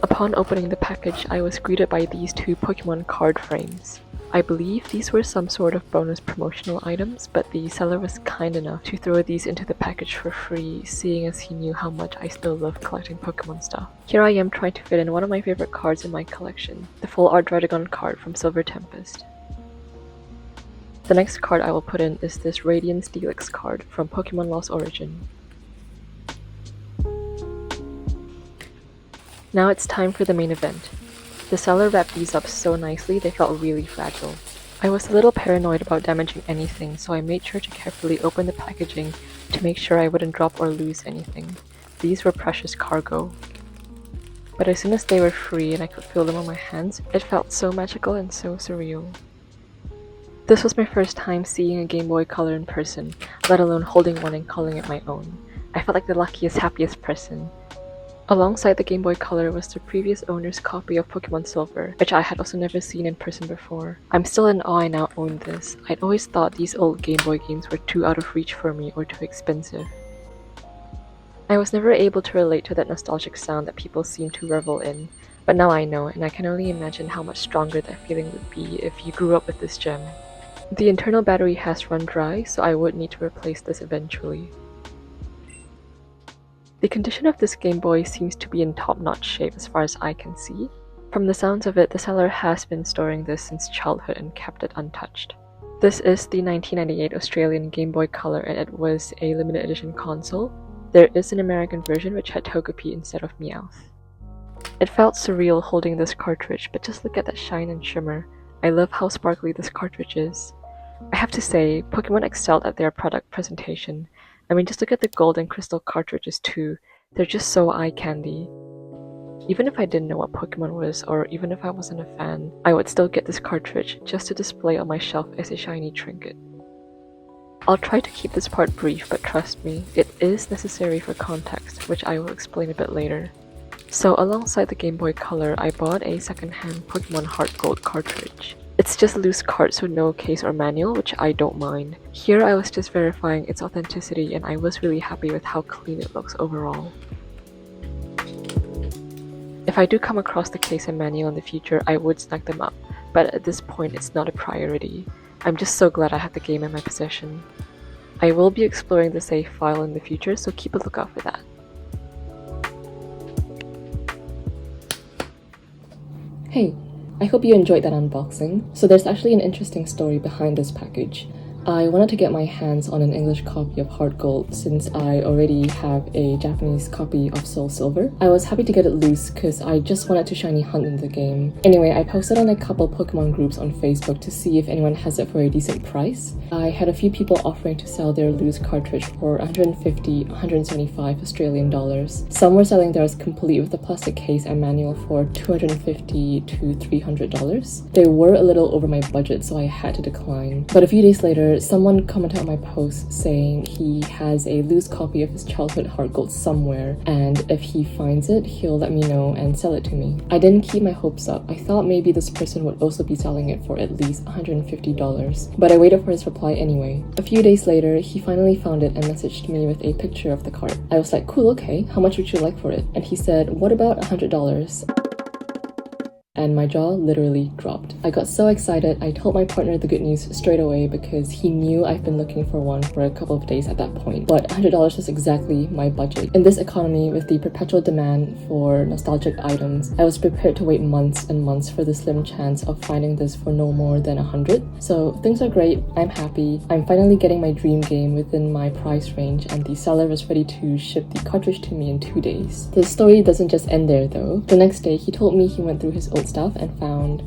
Upon opening the package, I was greeted by these two Pokemon card frames. I believe these were some sort of bonus promotional items, but the seller was kind enough to throw these into the package for free, seeing as he knew how much I still love collecting Pokemon stuff. Here I am trying to fit in one of my favorite cards in my collection, the full art Retrogaming card from Silver Tempest. The next card I will put in is this Radiant Steelix card from Pokemon Lost Origin. Now it's time for the main event. The seller wrapped these up so nicely they felt really fragile. I was a little paranoid about damaging anything, so I made sure to carefully open the packaging to make sure I wouldn't drop or lose anything. These were precious cargo. But as soon as they were free and I could feel them on my hands, it felt so magical and so surreal. This was my first time seeing a Game Boy Color in person, let alone holding one and calling it my own. I felt like the luckiest, happiest person. Alongside the Game Boy Color was the previous owner's copy of Pokemon Silver, which I had also never seen in person before. I'm still in awe I now own this. I'd always thought these old Game Boy games were too out of reach for me or too expensive. I was never able to relate to that nostalgic sound that people seem to revel in, but now I know, and I can only imagine how much stronger that feeling would be if you grew up with this gem. The internal battery has run dry, so I would need to replace this eventually. The condition of this Game Boy seems to be in top-notch shape as far as I can see. From the sounds of it, the seller has been storing this since childhood and kept it untouched. This is the 1998 Australian Game Boy Color and it was a limited edition console. There is an American version which had Togepi instead of Meowth. It felt surreal holding this cartridge, but just look at that shine and shimmer. I love how sparkly this cartridge is. I have to say, Pokemon excelled at their product presentation. I mean, just look at the gold and crystal cartridges too. They're just so eye candy. Even if I didn't know what Pokemon was, or even if I wasn't a fan, I would still get this cartridge just to display on my shelf as a shiny trinket. I'll try to keep this part brief, but trust me, it is necessary for context, which I will explain a bit later. So alongside the Game Boy Color, I bought a second-hand Pokemon Heart Gold cartridge. It's just loose cards with no case or manual, which I don't mind. Here I was just verifying its authenticity and I was really happy with how clean it looks overall. If I do come across the case and manual in the future, I would snag them up, but at this point it's not a priority. I'm just so glad I have the game in my possession. I will be exploring the save file in the future, so keep a lookout for that. Hey! I hope you enjoyed that unboxing. So there's actually an interesting story behind this package. I wanted to get my hands on an English copy of Heart Gold since I already have a Japanese copy of Soul Silver. I was happy to get it loose because I just wanted to shiny hunt in the game. Anyway, I posted on a couple Pokemon groups on Facebook to see if anyone has it for a decent price. I had a few people offering to sell their loose cartridge for 150, 175 Australian dollars. Some were selling theirs complete with the plastic case and manual for $250 to $300. They were a little over my budget, so I had to decline. But a few days later, someone commented on my post saying he has a loose copy of his childhood Heart Gold somewhere, and if he finds it, he'll let me know and sell it to me. I didn't keep my hopes up. I thought maybe this person would also be selling it for at least $150, but I waited for his reply anyway. A few days later, he finally found it and messaged me with a picture of the card. I was like, cool, okay, how much would you like for it? And he said, what about $100? And my jaw literally dropped. I got so excited, I told my partner the good news straight away because he knew I've been looking for one for a couple of days at that point. But $100 was exactly my budget. In this economy, with the perpetual demand for nostalgic items, I was prepared to wait months and months for the slim chance of finding this for no more than $100. So things are great, I'm happy. I'm finally getting my dream game within my price range and the seller was ready to ship the cartridge to me in 2 days. The story doesn't just end there though. The next day, he told me he went through his old stuff and found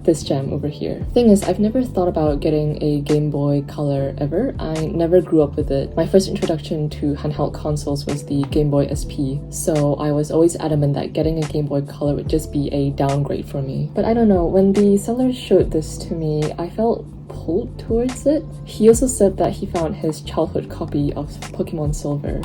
this gem over here. Thing is, I've never thought about getting a Game Boy Color ever. I never grew up with it. My first introduction to handheld consoles was the Game Boy SP, so I was always adamant that getting a Game Boy Color would just be a downgrade for me. But I don't know, when the seller showed this to me, I felt pulled towards it. He also said that he found his childhood copy of Pokemon Silver.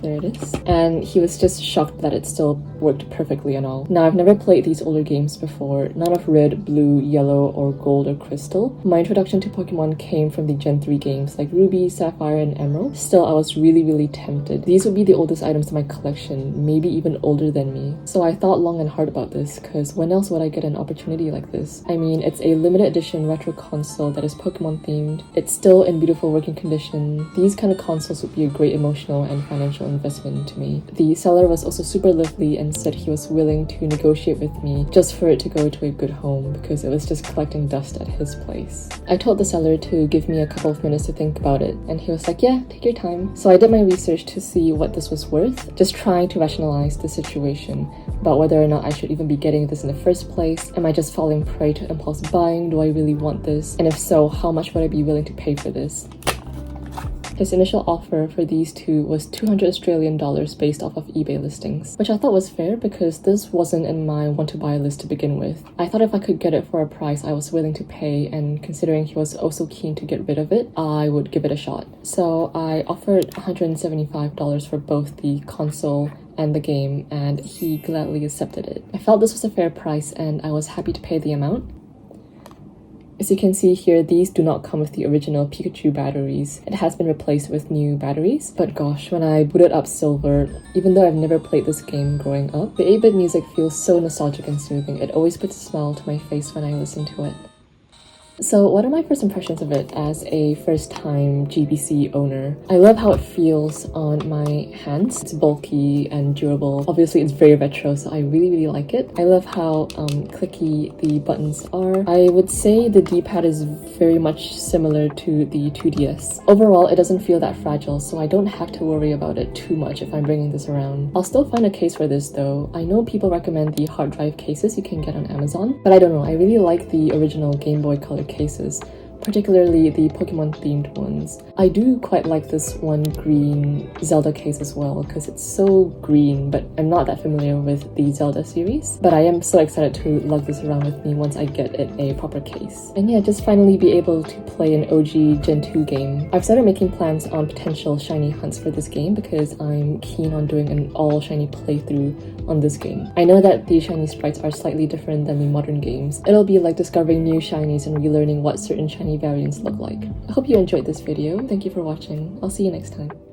There it is. And he was just shocked that it still worked perfectly and all. Now, I've never played these older games before, none of red, blue, yellow, or gold or crystal. My introduction to Pokemon came from the Gen 3 games like Ruby, Sapphire, and Emerald. Still, I was really tempted. These would be the oldest items in my collection, maybe even older than me. So I thought long and hard about this, because when else would I get an opportunity like this? I mean, it's a limited edition retro console that is Pokemon themed. It's still in beautiful working condition. These kind of consoles would be a great emotional and financial investment to me. The seller was also super lovely and said he was willing to negotiate with me just for it to go to a good home, because it was just collecting dust at his place. I told the seller to give me a couple of minutes to think about it, and he was like, yeah, take your time. So I did my research to see what this was worth, just trying to rationalize the situation about whether or not I should even be getting this in the first place. Am I just falling prey to impulse buying? Do I really want this? And if so, how much would I be willing to pay for this? His initial offer for these two was $200 Australian based off of eBay listings, which I thought was fair because this wasn't in my want to buy list to begin with. I thought if I could get it for a price I was willing to pay, and considering he was also keen to get rid of it, I would give it a shot. So I offered $175 for both the console and the game, and he gladly accepted it. I felt this was a fair price and I was happy to pay the amount. As you can see here, these do not come with the original Pikachu batteries. It has been replaced with new batteries, but gosh, when I booted up Silver, even though I've never played this game growing up, the 8-bit music feels so nostalgic and soothing. It always puts a smile to my face when I listen to it. So what are my first impressions of it as a first-time GBC owner? I love how it feels on my hands. It's bulky and durable. Obviously, it's very retro, so I really like it. I love how clicky the buttons are. I would say the D-pad is very much similar to the 2DS. Overall, it doesn't feel that fragile, so I don't have to worry about it too much if I'm bringing this around. I'll still find a case for this though. I know people recommend the hard drive cases you can get on Amazon, but I don't know. I really like the original Game Boy Color cases, particularly the Pokemon themed ones. I do quite like this one green Zelda case as well because it's so green, but I'm not that familiar with the Zelda series. But I am so excited to lug this around with me once I get it a proper case. And yeah, just finally be able to play an OG Gen 2 game. I've started making plans on potential shiny hunts for this game because I'm keen on doing an all shiny playthrough on this game. I know that the shiny sprites are slightly different than the modern games. It'll be like discovering new shinies and relearning what certain shiny variants look like. I hope you enjoyed this video. Thank you for watching. I'll see you next time.